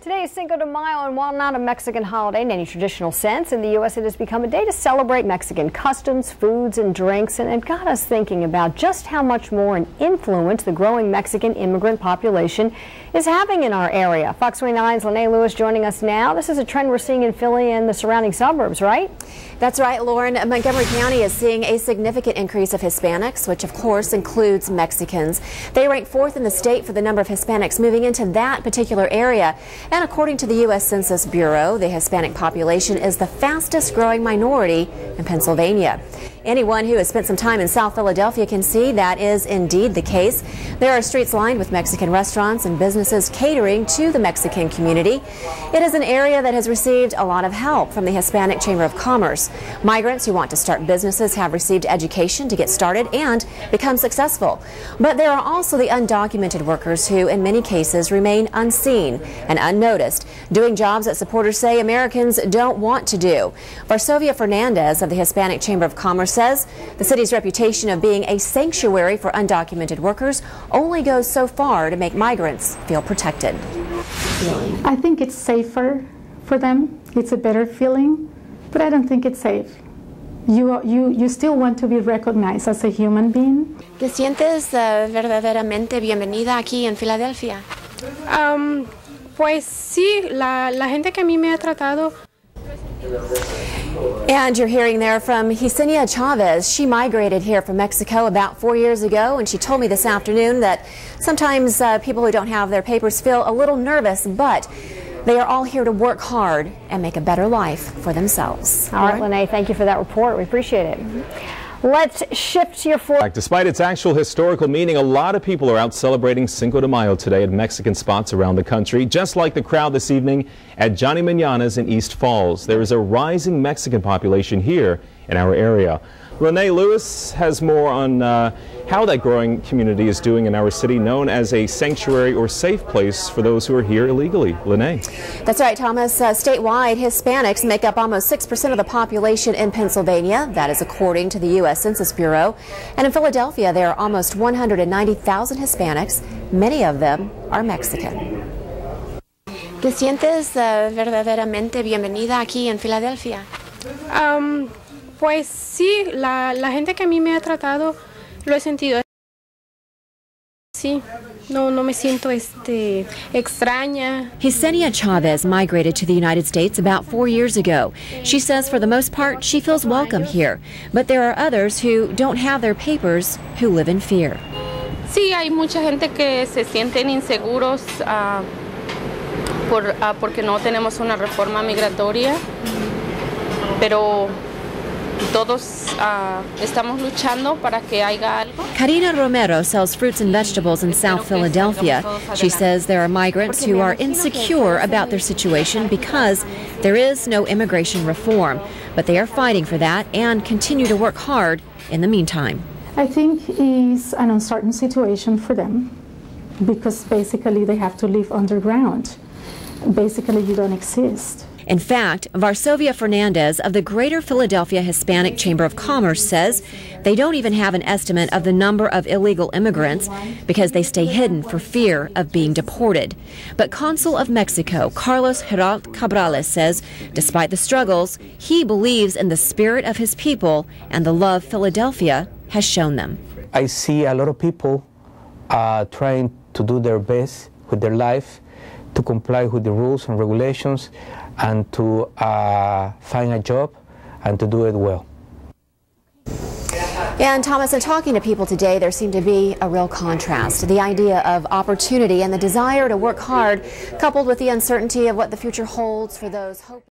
Today is Cinco de Mayo, and while not a Mexican holiday in any traditional sense, in the U.S. it has become a day to celebrate Mexican customs, foods, and drinks, and it got us thinking about just how much more an influence the growing Mexican immigrant population is having in our area. Fox 29's Lena Lewis joining us now. This is a trend we're seeing in Philly and the surrounding suburbs, right? That's right, Lauren. Montgomery County is seeing a significant increase of Hispanics, which of course includes Mexicans. They rank fourth in the state for the number of Hispanics moving into that particular area. And according to the U.S. Census Bureau, the Hispanic population is the fastest growing minority in Pennsylvania. Anyone who has spent some time in South Philadelphia can see that is indeed the case. There are streets lined with Mexican restaurants and businesses catering to the Mexican community. It is an area that has received a lot of help from the Hispanic Chamber of Commerce. Migrants who want to start businesses have received education to get started and become successful. But there are also the undocumented workers who, in many cases, remain unseen and unnoticed, doing jobs that supporters say Americans don't want to do. Varsovia Fernandez of the Hispanic Chamber of Commerce says the city's reputation of being a sanctuary for undocumented workers only goes so far to make migrants feel protected. I think it's safer for them. It's a better feeling, but I don't think it's safe. You still want to be recognized as a human being. ¿Te sientes verdaderamente bienvenida aquí en Filadelfia? Pues sí, la gente que a mí me ha tratado. And you're hearing there from Yesenia Chavez. She migrated here from Mexico about 4 years ago, and she told me this afternoon that sometimes people who don't have their papers feel a little nervous, but they are all here to work hard and make a better life for themselves. All right, Lene, thank you for that report. We appreciate it. Let's shift your focus. Despite its actual historical meaning, a lot of people are out celebrating Cinco de Mayo today at Mexican spots around the country, just like the crowd this evening at Johnny Manana's in East Falls. There is a rising Mexican population here in our area. Lena Lewis has more on how that growing community is doing in our city, known as a sanctuary or safe place for those who are here illegally. Lena. That's right, Thomas. Statewide, Hispanics make up almost 6% of the population in Pennsylvania. That is according to the U.S. Census Bureau. And in Philadelphia, there are almost 190,000 Hispanics. Many of them are Mexican. ¿Te sientes verdaderamente bienvenida aquí en Filadelfia? Pues sí, la gente que a mí me ha tratado lo he sentido. Sí, no me siento extraña. Yesenia Chavez migrated to the United States about 4 years ago. She says for the most part she feels welcome here, but there are others who don't have their papers who live in fear. Sí, hay mucha gente que se sienten inseguros porque no tenemos una reforma migratoria, pero todos estamos luchando para que haya algo. Karina Romero sells fruits and vegetables in South Philadelphia. She says there are migrants who are insecure about their situation because there is no immigration reform, but they are fighting for that and continue to work hard in the meantime. I think it's an uncertain situation for them because basically they have to live underground. Basically you don't exist. In fact, Varsovia Fernandez of the Greater Philadelphia Hispanic Chamber of Commerce says they don't even have an estimate of the number of illegal immigrants because they stay hidden for fear of being deported. But Consul of Mexico, Carlos Gerald Cabrales, says despite the struggles, he believes in the spirit of his people and the love Philadelphia has shown them. I see a lot of people trying to do their best with their life to comply with the rules and regulations and to find a job and to do it well. And Thomas, in talking to people today, there seemed to be a real contrast. The idea of opportunity and the desire to work hard, coupled with the uncertainty of what the future holds for those hoping.